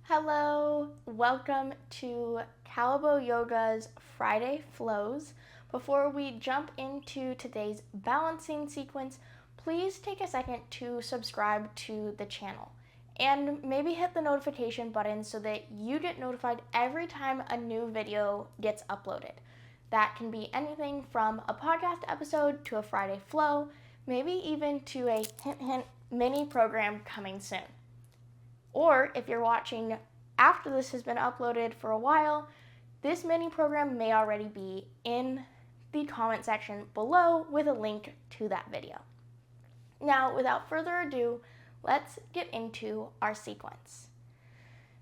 Hello, welcome to Callebaut Yoga's Friday Flows. Before we jump into today's balancing sequence, please take a second to subscribe to the channel and maybe hit the notification button so that you get notified every time a new video gets uploaded. That can be anything from a podcast episode to a Friday flow, maybe even to a hint hint mini program coming soon. Or if you're watching after this has been uploaded for a while, this mini program may already be in the comment section below with a link to that video. Now, without further ado, let's get into our sequence.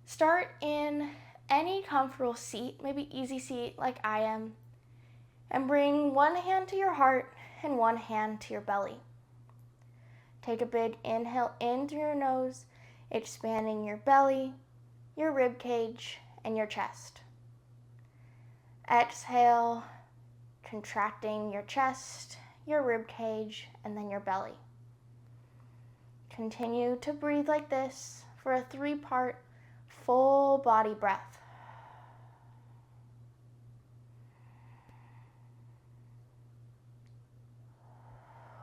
Start in any comfortable seat, maybe easy seat like I am, and bring one hand to your heart and one hand to your belly. Take a big inhale in through your nose, expanding your belly, your rib cage, and your chest. Exhale, contracting your chest, your rib cage, and then your belly. Continue to breathe like this for a 3-part full body breath.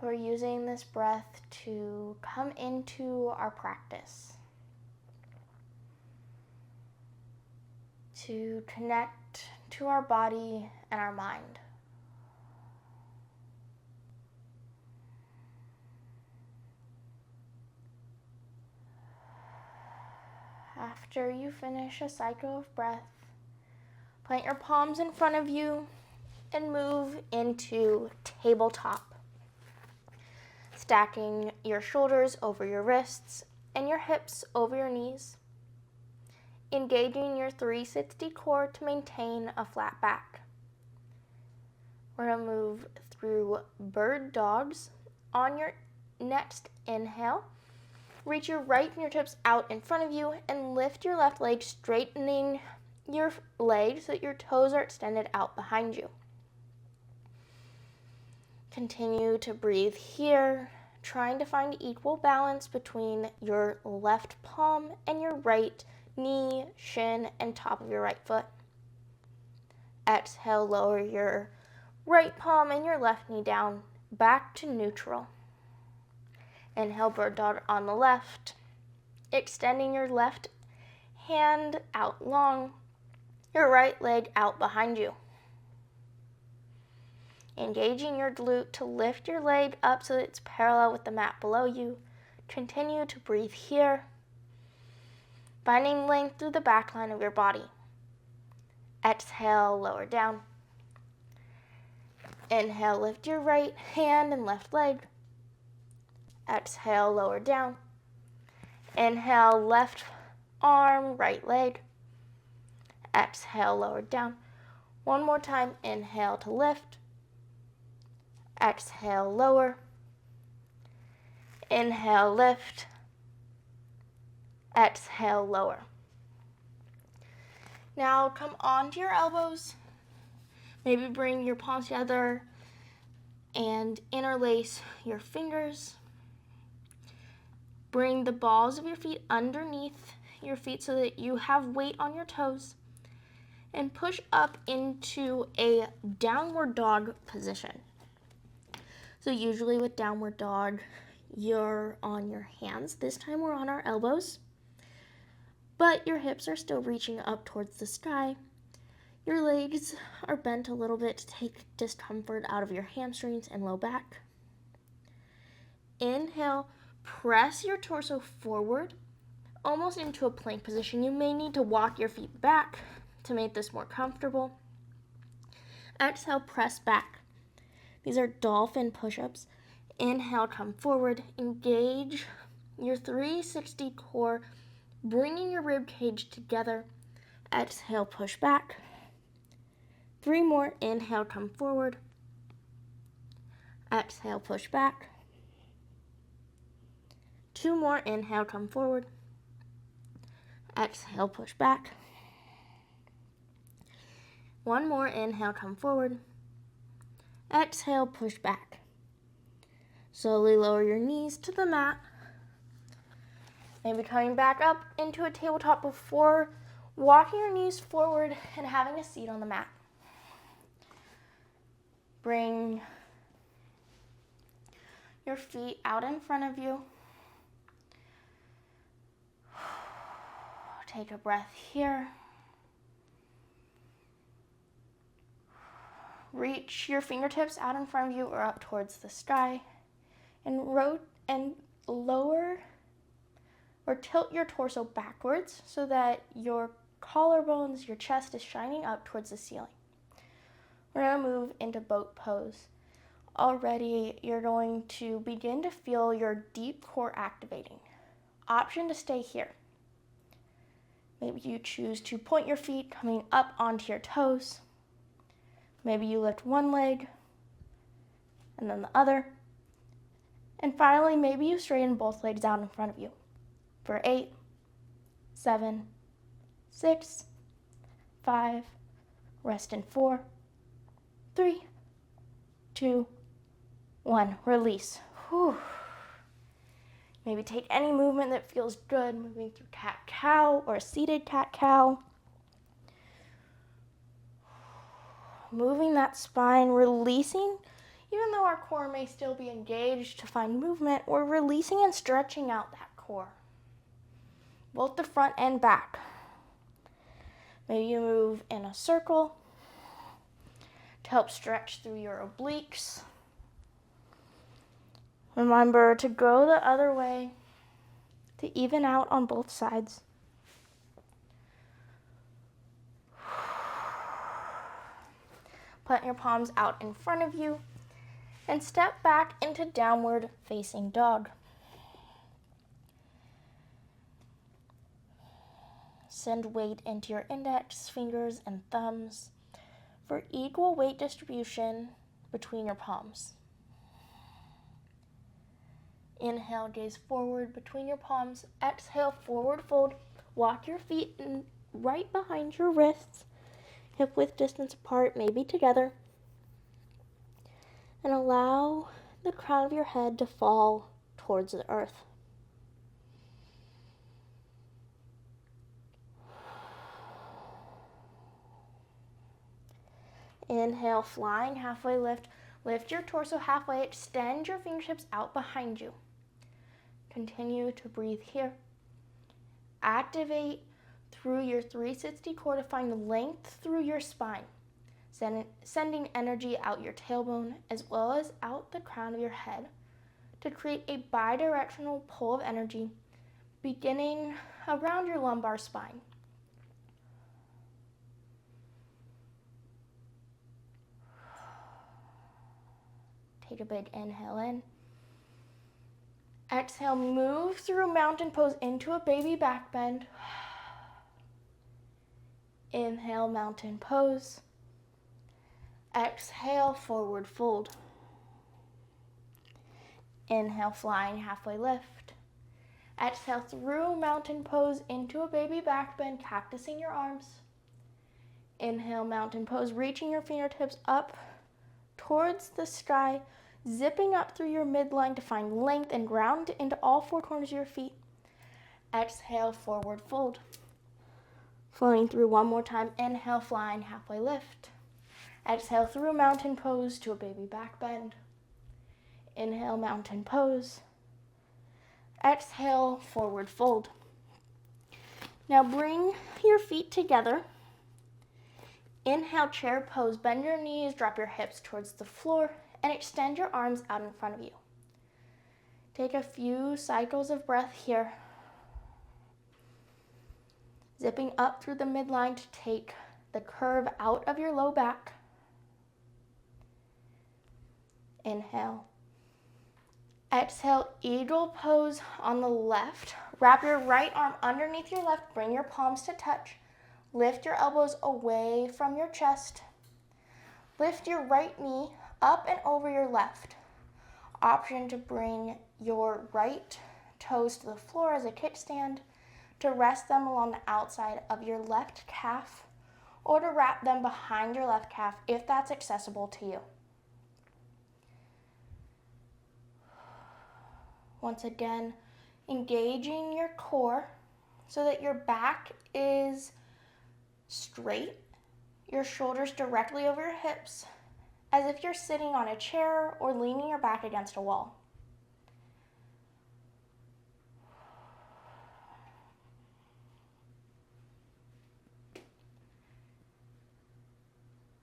We're using this breath to come into our practice, to connect to our body and our mind. After you finish a cycle of breath, plant your palms in front of you and move into tabletop. Stacking your shoulders over your wrists and your hips over your knees. Engaging your 360 core to maintain a flat back. We're going to move through bird dogs. On your next inhale, reach your right fingertips out in front of you and lift your left leg, straightening your leg so that your toes are extended out behind you. Continue to breathe here, trying to find equal balance between your left palm and your right knee, shin, and top of your right foot. Exhale, lower your right palm and your left knee down, back to neutral. Inhale, bird dog on the left, extending your left hand out long, your right leg out behind you. Engaging your glute to lift your leg up so that it's parallel with the mat below you. Continue to breathe here, finding length through the back line of your body. Exhale, lower down. Inhale, lift your right hand and left leg. Exhale, lower down. Inhale, left arm, right leg. Exhale, lower down. One more time, inhale to lift. Exhale, lower. Inhale, lift. Exhale, lower. Now come onto your elbows. Maybe bring your palms together and interlace your fingers. Bring the balls of your feet underneath your feet so that you have weight on your toes. And push up into a downward dog position. So usually with downward dog, you're on your hands. This time we're on our elbows. But your hips are still reaching up towards the sky. Your legs are bent a little bit to take discomfort out of your hamstrings and low back. Inhale, press your torso forward, almost into a plank position. You may need to walk your feet back to make this more comfortable. Exhale, press back. These are dolphin push-ups. Inhale, come forward. Engage your 360 core, bringing your rib cage together. Exhale, push back. 3 more. Inhale, come forward. Exhale, push back. 2 more. Inhale, come forward. Exhale, push back. 1 more. Inhale, come forward. Exhale, push back. Slowly lower your knees to the mat. Maybe coming back up into a tabletop before walking your knees forward and having a seat on the mat. Bring your feet out in front of you. Take a breath here. Reach your fingertips out in front of you or up towards the sky, and lower or tilt your torso backwards so that your collarbones, your chest is shining up towards the ceiling. We're going to move into boat pose. Already, you're going to begin to feel your deep core activating. Option to stay here. Maybe you choose to point your feet coming up onto your toes. Maybe you lift one leg and then the other. And finally, maybe you straighten both legs out in front of you. For 8, 7, 6, 5, rest in 4, 3, 2, 1, release. Whew. Maybe take any movement that feels good, moving through cat-cow or seated cat-cow. Moving that spine, releasing. Even though our core may still be engaged to find movement, we're releasing and stretching out that core. Both the front and back. Maybe you move in a circle to help stretch through your obliques. Remember to go the other way to even out on both sides. Put your palms out in front of you and step back into downward facing dog. Send weight into your index, fingers, and thumbs for equal weight distribution between your palms. Inhale, gaze forward between your palms. Exhale, forward fold. Walk your feet right behind your wrists, hip width distance apart, maybe together. And allow the crown of your head to fall towards the earth. Inhale, flying halfway lift. Lift your torso halfway, extend your fingertips out behind you. Continue to breathe here. Activate through your 360 core to find length through your spine, sending energy out your tailbone as well as out the crown of your head to create a bidirectional pull of energy beginning around your lumbar spine. Take a big inhale in. Exhale, move through mountain pose into a baby back bend. Inhale, mountain pose. Exhale, forward fold. Inhale, flying halfway lift. Exhale through mountain pose into a baby back bend, cactusing your arms. Inhale, mountain pose, reaching your fingertips up towards the sky, zipping up through your midline to find length and ground into all four corners of your feet. Exhale, forward fold. Flowing through one more time. Inhale, flying halfway lift. Exhale through mountain pose to a baby back bend. Inhale, mountain pose. Exhale, forward fold. Now bring your feet together. Inhale, chair pose. Bend your knees, drop your hips towards the floor, and extend your arms out in front of you. Take a few cycles of breath here. Zipping up through the midline to take the curve out of your low back. Inhale. Exhale, eagle pose on the left. Wrap your right arm underneath your left. Bring your palms to touch. Lift your elbows away from your chest. Lift your right knee up and over your left. Option to bring your right toes to the floor as a kickstand, to rest them along the outside of your left calf, or to wrap them behind your left calf if that's accessible to you. Once again, engaging your core so that your back is straight, your shoulders directly over your hips, as if you're sitting on a chair or leaning your back against a wall.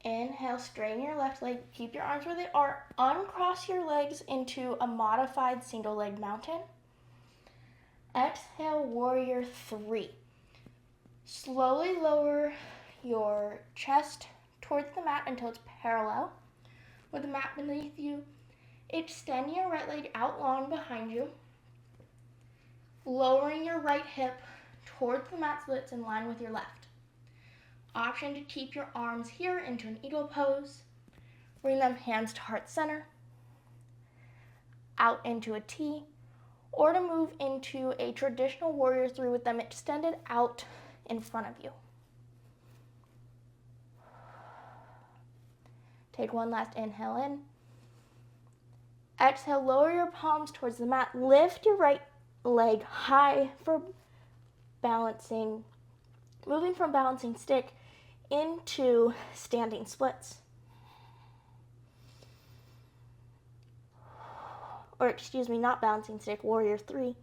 Inhale, straighten your left leg, keep your arms where they are, uncross your legs into a modified single leg mountain. Exhale, warrior three. Slowly lower your chest towards the mat until it's parallel with the mat beneath you. Extend your right leg out long behind you, lowering your right hip towards the mat so that it's in line with your left. Option to keep your arms here into an eagle pose. Bring them hands to heart center, out into a T, or to move into a traditional warrior three with them extended out in front of you. Take one last inhale in. Exhale, lower your palms towards the mat. Lift your right leg high for balancing, moving from balancing stick into standing splits. Or excuse me, not balancing stick, warrior three.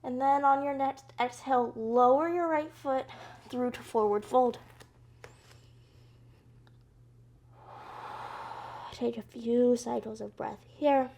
And then on your next exhale, lower your right foot through to forward fold. Take a few cycles of breath here.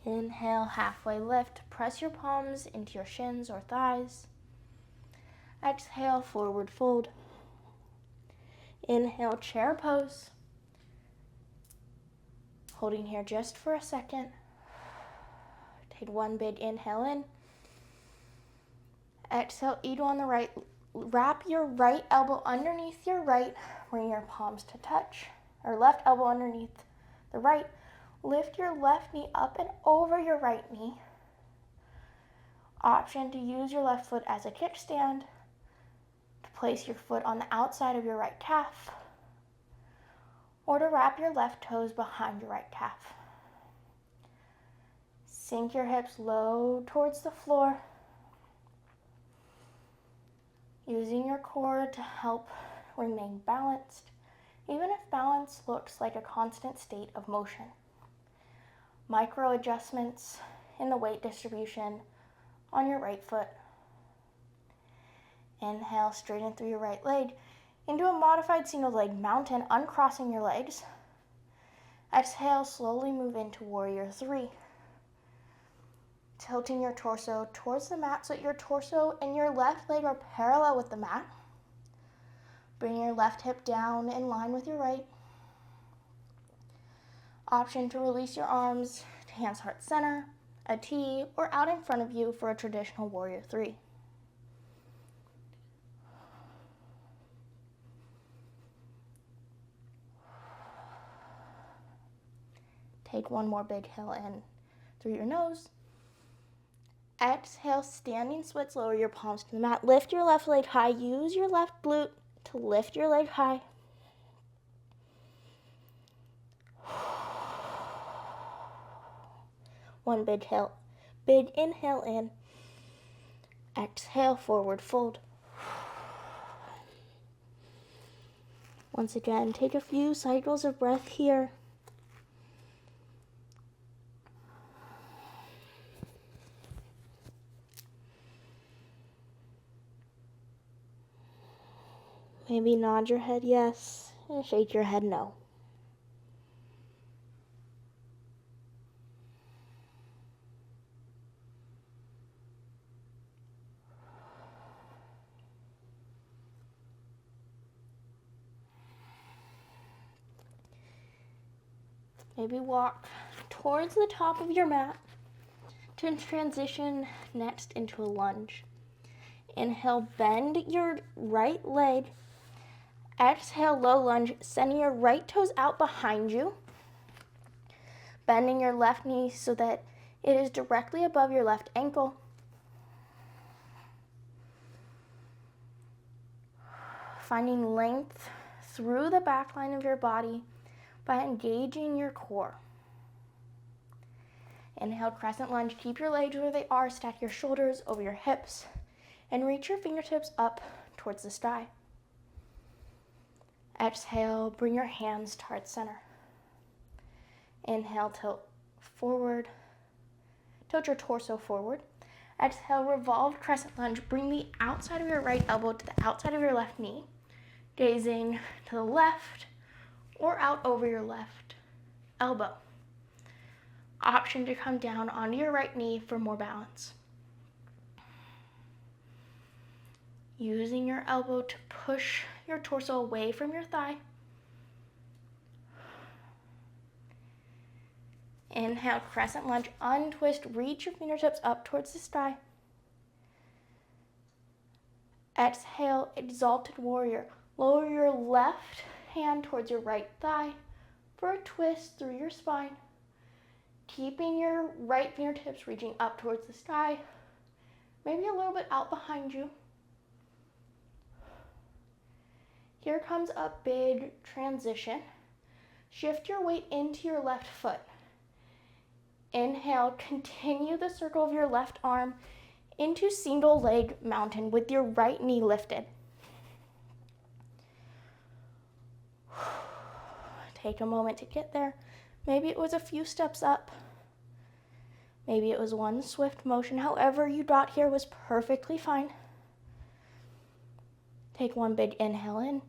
Inhale, halfway lift. Press your palms into your shins or thighs. Exhale, forward fold. Inhale, chair pose. Holding here just for a second. Take one big inhale in. Exhale, eagle on the right. Wrap your right elbow underneath your right. Bring your palms to touch. Or left elbow underneath the right. Lift your left knee up and over your right knee. Option to use your left foot as a kickstand. To place your foot on the outside of your right calf. Or to wrap your left toes behind your right calf. Sink your hips low towards the floor. Using your core to help remain balanced, even if balance looks like a constant state of motion. Micro adjustments in the weight distribution on your right foot. Inhale, straighten through your right leg into a modified single leg mountain, uncrossing your legs. Exhale, slowly move into warrior three. Tilting your torso towards the mat so that your torso and your left leg are parallel with the mat. Bring your left hip down in line with your right. Option to release your arms to hands heart center, a T, or out in front of you for a traditional warrior three. Take one more big inhale in through your nose. Exhale, standing splits, lower your palms to the mat. Lift your left leg high. Use your left glute to lift your leg high. One big inhale in. Exhale, forward fold. Once again, take a few cycles of breath here. Maybe nod your head yes and shake your head no. Maybe walk towards the top of your mat to transition next into a lunge. Inhale, bend your right leg. Exhale, low lunge, sending your right toes out behind you. Bending your left knee so that It is directly above your left ankle. Finding length through the back line of your body by engaging your core. Inhale, crescent lunge. Keep your legs where they are. Stack your shoulders over your hips and reach your fingertips up towards the sky. Exhale, bring your hands to heart center. Inhale, tilt forward. Tilt your torso forward. Exhale, revolved crescent lunge. Bring the outside of your right elbow to the outside of your left knee, gazing to the left or out over your left elbow. Option to come down onto your right knee for more balance. Using your elbow to push your torso away from your thigh. Inhale, crescent lunge, untwist, reach your fingertips up towards the sky. Exhale, exalted warrior. Lower your left hand towards your right thigh for a twist through your spine. Keeping your right fingertips reaching up towards the sky, maybe a little bit out behind you. Here comes a big transition. Shift your weight into your left foot. Inhale, continue the circle of your left arm into single leg mountain with your right knee lifted. Take a moment to get there. Maybe it was a few steps up. Maybe it was one swift motion. However you got here was perfectly fine. Take one big inhale in.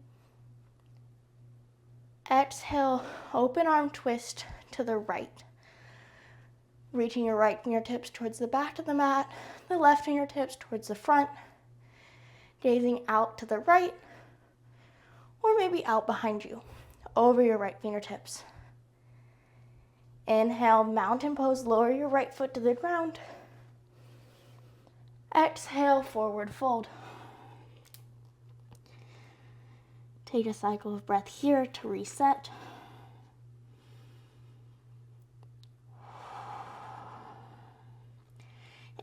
Exhale, open arm twist to the right. Reaching your right fingertips towards the back of the mat, the left fingertips towards the front. Gazing out to the right, or maybe out behind you, over your right fingertips. Inhale, mountain pose, lower your right foot to the ground. Exhale, forward fold. Take a cycle of breath here to reset.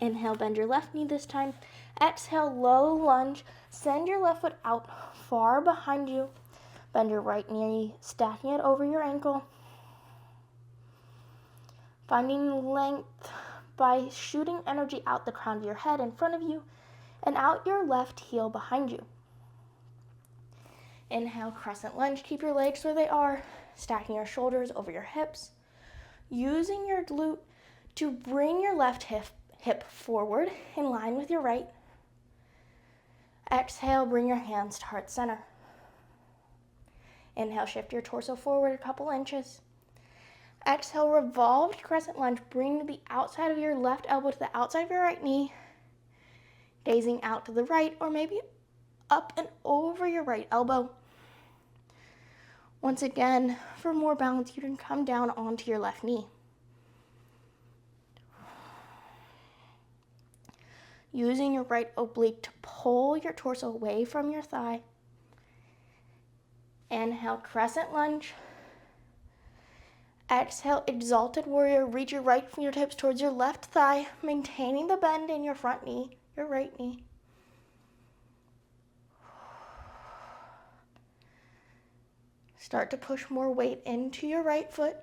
Inhale, bend your left knee this time. Exhale, low lunge. Send your left foot out far behind you. Bend your right knee, stacking it over your ankle. Finding length by shooting energy out the crown of your head in front of you and out your left heel behind you. Inhale, crescent lunge. Keep your legs where they are, stacking your shoulders over your hips. Using your glute to bring your left hip forward in line with your right. Exhale, bring your hands to heart center. Inhale, shift your torso forward a couple inches. Exhale, revolved crescent lunge. Bring the outside of your left elbow to the outside of your right knee, gazing out to the right or maybe up and over your right elbow. Once again, for more balance, you can come down onto your left knee. Using your right oblique to pull your torso away from your thigh. Inhale, crescent lunge. Exhale, exalted warrior. Reach your right fingertips towards your left thigh, maintaining the bend in your front knee, your right knee. Start to push more weight into your right foot.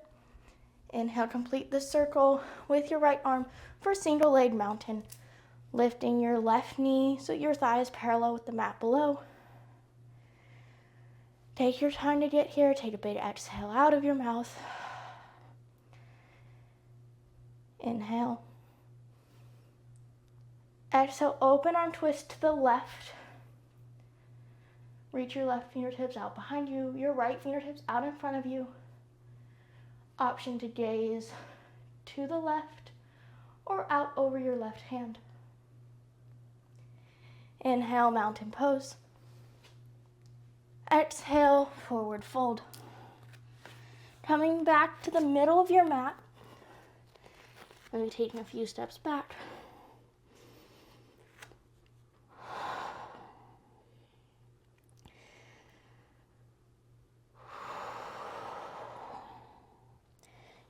Inhale, complete the circle with your right arm for single leg mountain. Lifting your left knee so your thigh is parallel with the mat below. Take your time to get here. Take a big exhale out of your mouth. Inhale. Exhale, open arm twist to the left. Reach your left fingertips out behind you, your right fingertips out in front of you. Option to gaze to the left or out over your left hand. Inhale, mountain pose. Exhale, forward fold. Coming back to the middle of your mat. Maybe taking a few steps back.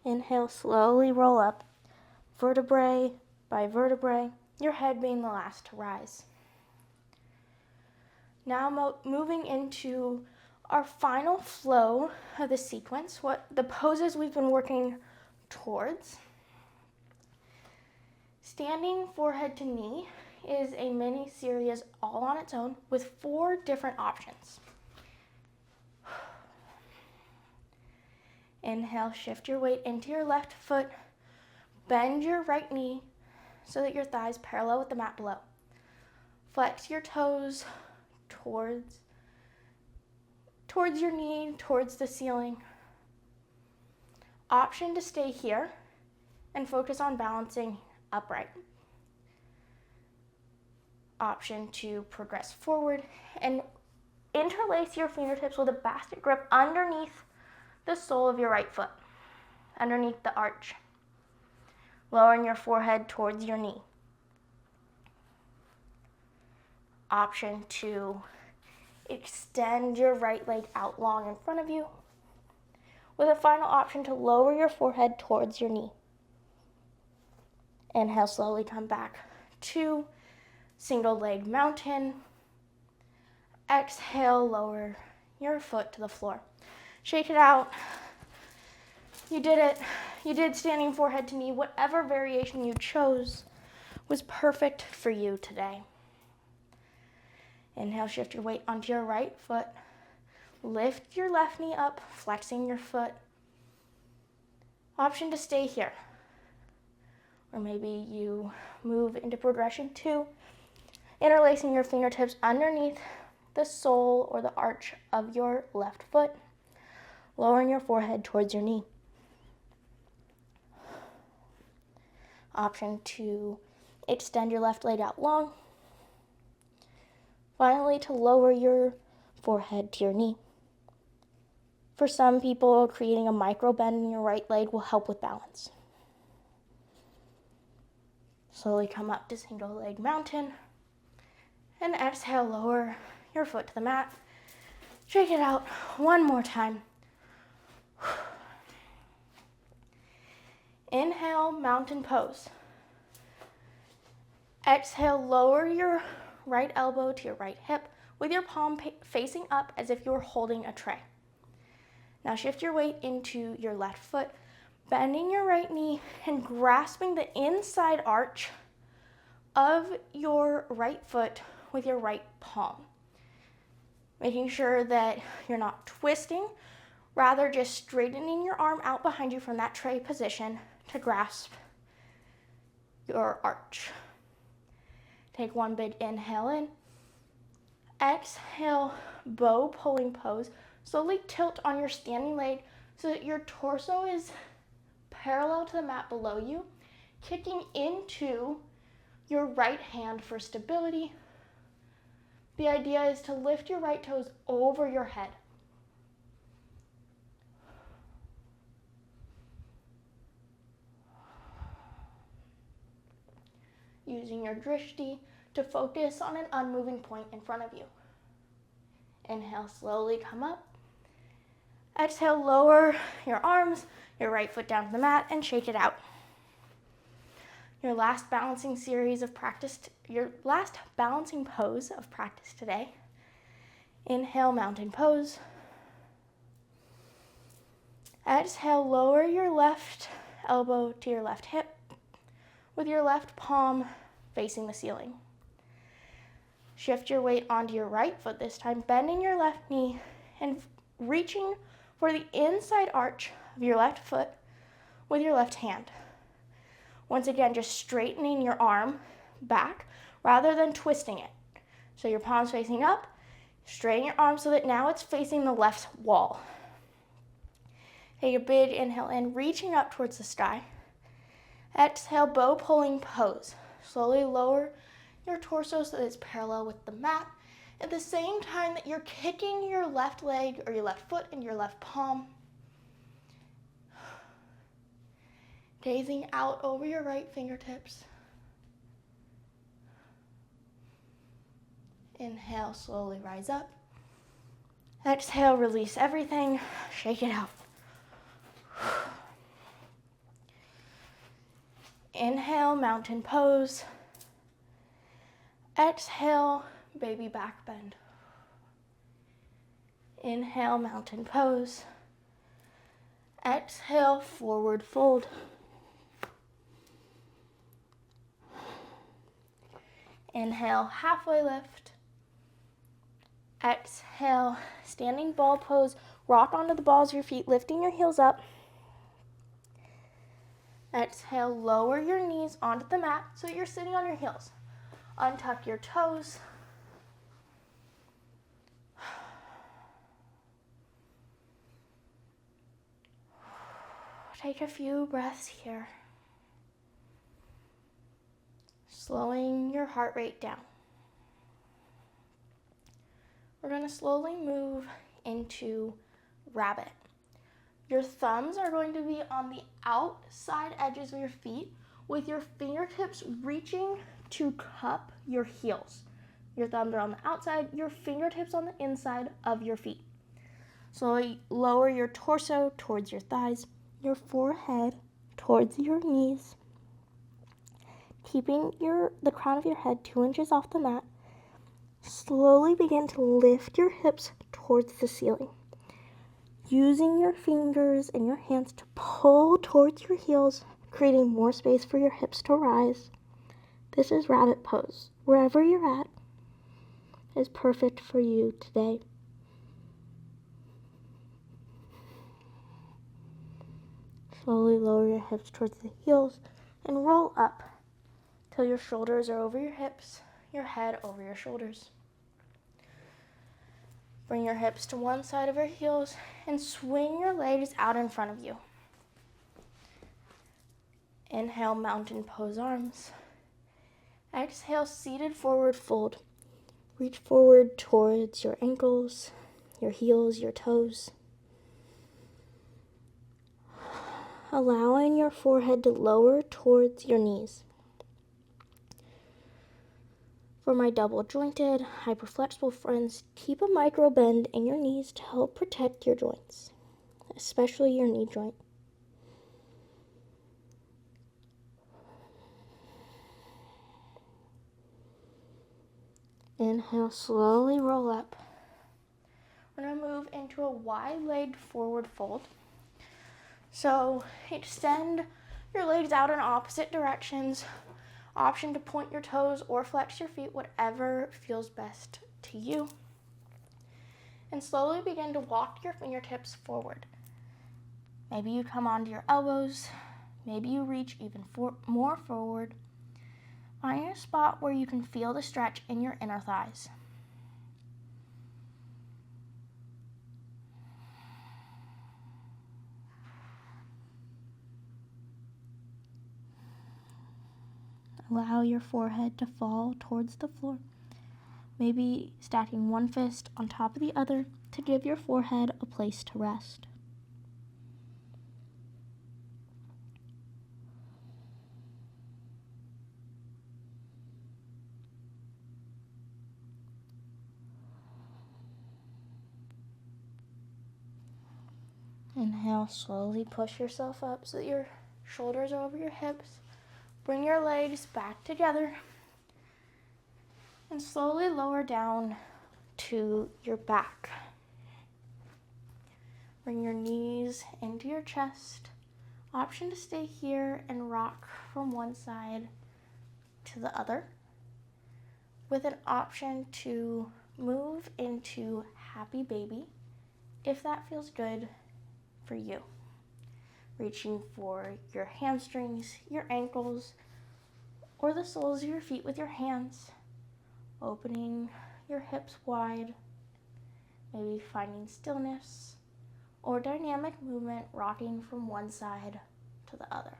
Inhale, slowly roll up vertebrae by vertebrae, your head being the last to rise. Now moving into our final flow of the sequence, what the poses we've been working towards. Standing forehead to knee is a mini series all on its own with 4 different options. Inhale, shift your weight into your left foot. Bend your right knee so that your thighs parallel with the mat below. Flex your toes towards your knee, towards the ceiling. Option to stay here and focus on balancing upright. Option to progress forward and interlace your fingertips with a basket grip underneath the sole of your right foot, underneath the arch, lowering your forehead towards your knee. Option to extend your right leg out long in front of you, with a final option to lower your forehead towards your knee. Inhale, slowly come back to single leg mountain. Exhale, lower your foot to the floor. Shake it out. You did it. You did standing forehead to knee. Whatever variation you chose was perfect for you today. Inhale, shift your weight onto your right foot. Lift your left knee up, flexing your foot. Option to stay here. Or maybe you move into progression 2, interlacing your fingertips underneath the sole or the arch of your left foot, lowering your forehead towards your knee. Option to extend your left leg out long. Finally, to lower your forehead to your knee. For some people, creating a micro bend in your right leg will help with balance. Slowly come up to single leg mountain. And exhale, lower your foot to the mat. Shake it out one more time. Inhale, mountain pose. Exhale, lower your right elbow to your right hip with your palm facing up as if you were holding a tray. Now shift your weight into your left foot, bending your right knee and grasping the inside arch of your right foot with your right palm. Making sure that you're not twisting, rather just straightening your arm out behind you from that tray position to grasp your arch. Take one big inhale in. Exhale, bow pulling pose. Slowly tilt on your standing leg so that your torso is parallel to the mat below you, kicking into your right hand for stability. The idea is to lift your right toes over your head. Using your drishti to focus on an unmoving point in front of you. Inhale, slowly come up. Exhale, lower your arms, your right foot down to the mat, and shake it out. Your last balancing pose of practice today. Inhale, mountain pose. Exhale, lower your left elbow to your left hip with your left palm facing the ceiling. Shift your weight onto your right foot this time, bending your left knee and reaching for the inside arch of your left foot with your left hand. Once again, just straightening your arm back rather than twisting it. So your palm's facing up, straighten your arm so that now it's facing the left wall. Take a big inhale in, reaching up towards the sky. Exhale, bow pulling pose. Slowly lower your torso so that it's parallel with the mat. At the same time that you're kicking your left leg or your left foot into your left palm. Gazing out over your right fingertips. Inhale, slowly rise up. Exhale, release everything. Shake it out. Inhale, mountain pose. Exhale, baby back bend. Inhale, mountain pose. Exhale, forward fold. Inhale, halfway lift. Exhale, standing ball pose. Rock onto the balls of your feet, lifting your heels up. Exhale, lower your knees onto the mat so you're sitting on your heels. Untuck your toes. Take a few breaths here. Slowing your heart rate down. We're going to slowly move into rabbit. Your thumbs are going to be on the outside edges of your feet with your fingertips reaching to cup your heels. Your thumbs are on the outside, your fingertips on the inside of your feet. Slowly lower your torso towards your thighs, your forehead towards your knees, keeping the crown of your head 2 inches off the mat. Slowly begin to lift your hips towards the ceiling. Using your fingers and your hands to pull towards your heels, creating more space for your hips to rise. This is rabbit pose. Wherever you're at is perfect for you today. Slowly lower your hips towards the heels and roll up till your shoulders are over your hips, your head over your shoulders. Bring your hips to one side of your heels and swing your legs out in front of you. Inhale, mountain pose arms. Exhale, seated forward fold. Reach forward towards your ankles, your heels, your toes. Allowing your forehead to lower towards your knees. For my double jointed, hyperflexible friends, keep a micro bend in your knees to help protect your joints, especially your knee joint. Inhale, slowly roll up. We're going to move into a wide-legged forward fold. So extend your legs out in opposite directions. Option to point your toes or flex your feet, whatever feels best to you. And slowly begin to walk your fingertips forward. Maybe you come onto your elbows. Maybe you reach even more forward. Find a spot where you can feel the stretch in your inner thighs. Allow your forehead to fall towards the floor, maybe stacking one fist on top of the other to give your forehead a place to rest. Inhale, slowly push yourself up so that your shoulders are over your hips. Bring your legs back together and slowly lower down to your back. Bring your knees into your chest. Option to stay here and rock from one side to the other, with an option to move into happy baby if that feels good for you. Reaching for your hamstrings, your ankles, or the soles of your feet with your hands. Opening your hips wide, maybe finding stillness or dynamic movement, rocking from one side to the other.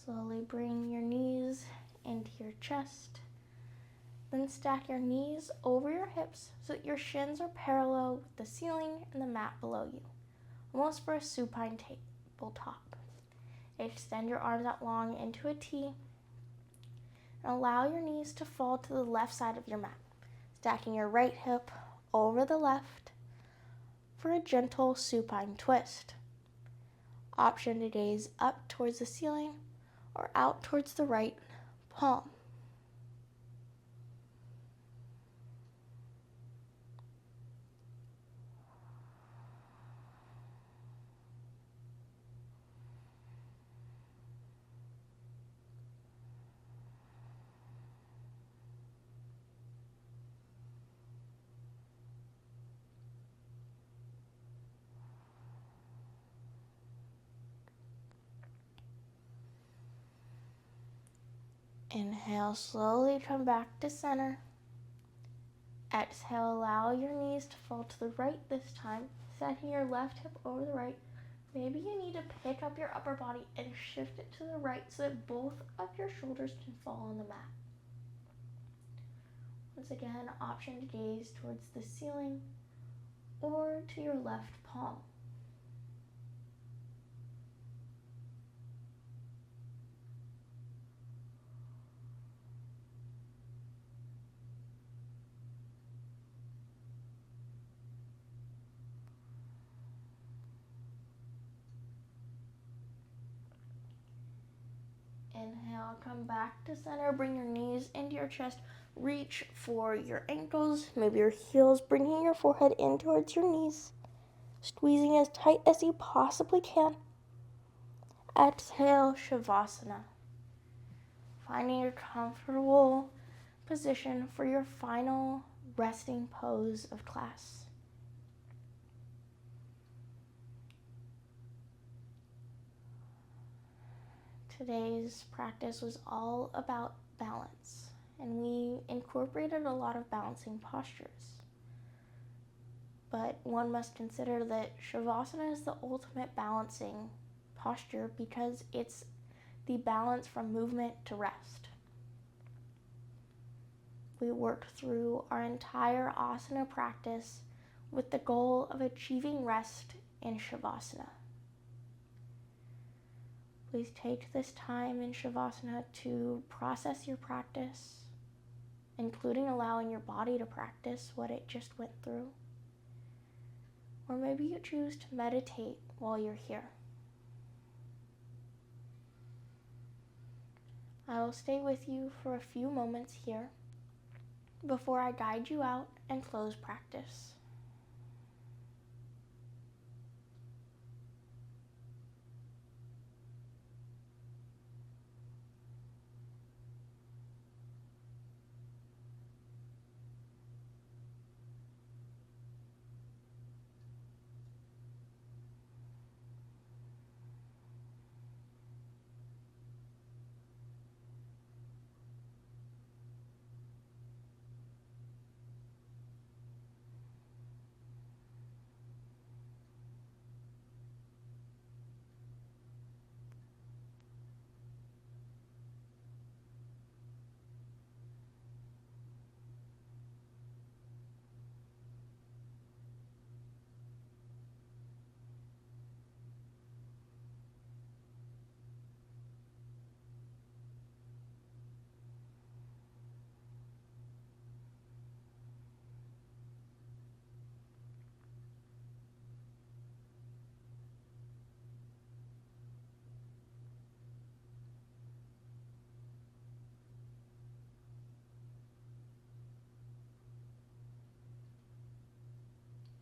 Slowly bring your knees into your chest. Then stack your knees over your hips so that your shins are parallel with the ceiling and the mat below you, almost for a supine tabletop. Extend your arms out long into a T And allow your knees to fall to the left side of your mat, stacking your right hip over the left for a gentle supine twist. Option to gaze up towards the ceiling or out towards the right palm. Inhale, slowly come back to center. Exhale, allow your knees to fall to the right this time, setting your left hip over the right. Maybe you need to pick up your upper body and shift it to the right so that both of your shoulders can fall on the mat. Once again, option to gaze towards the ceiling or to your left palm. Inhale, come back to center, bring your knees into your chest, reach for your ankles, maybe your heels, bringing your forehead in towards your knees, squeezing as tight as you possibly can. Exhale, Shavasana. Finding a comfortable position for your final resting pose of class. Today's practice was all about balance, and we incorporated a lot of balancing postures. But one must consider that Shavasana is the ultimate balancing posture because it's the balance from movement to rest. We worked through our entire asana practice with the goal of achieving rest in Shavasana. Please take this time in Shavasana to process your practice, including allowing your body to practice what it just went through. Or maybe you choose to meditate while you're here. I will stay with you for a few moments here before I guide you out and close practice.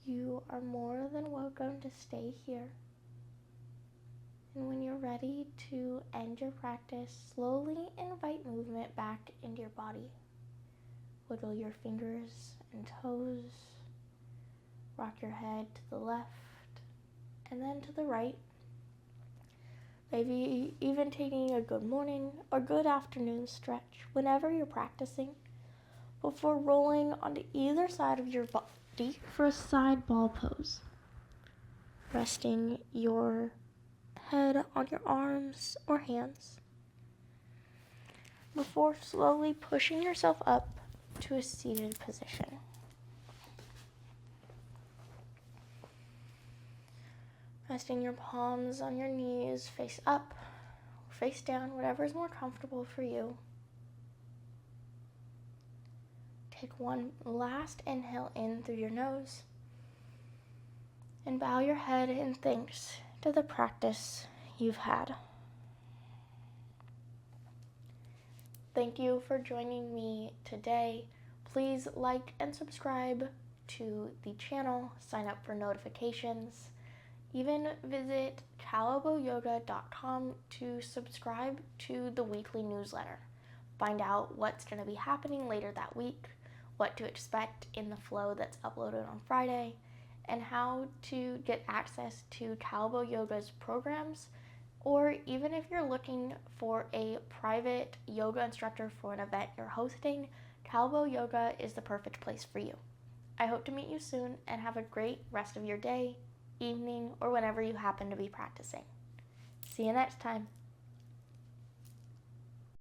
You are more than welcome to stay here. And when you're ready to end your practice, slowly invite movement back into your body. Wiggle your fingers and toes. Rock your head to the left and then to the right. Maybe even taking a good morning or good afternoon stretch whenever you're practicing before rolling onto either side of your body for a side ball pose. Resting your head on your arms or hands before slowly pushing yourself up to a seated position. Resting your palms on your knees, face up, or face down, whatever is more comfortable for you. Take one last inhale in through your nose and bow your head in thanks to the practice you've had. Thank you for joining me today. Please like and subscribe to the channel, sign up for notifications. Even visit callebautyoga.com to subscribe to the weekly newsletter. Find out what's going to be happening later that week, what to expect in the flow that's uploaded on Friday, and how to get access to Callebaut Yoga's programs, or even if you're looking for a private yoga instructor for an event you're hosting, Callebaut Yoga is the perfect place for you. I hope to meet you soon and have a great rest of your day, evening, or whenever you happen to be practicing. See you next time.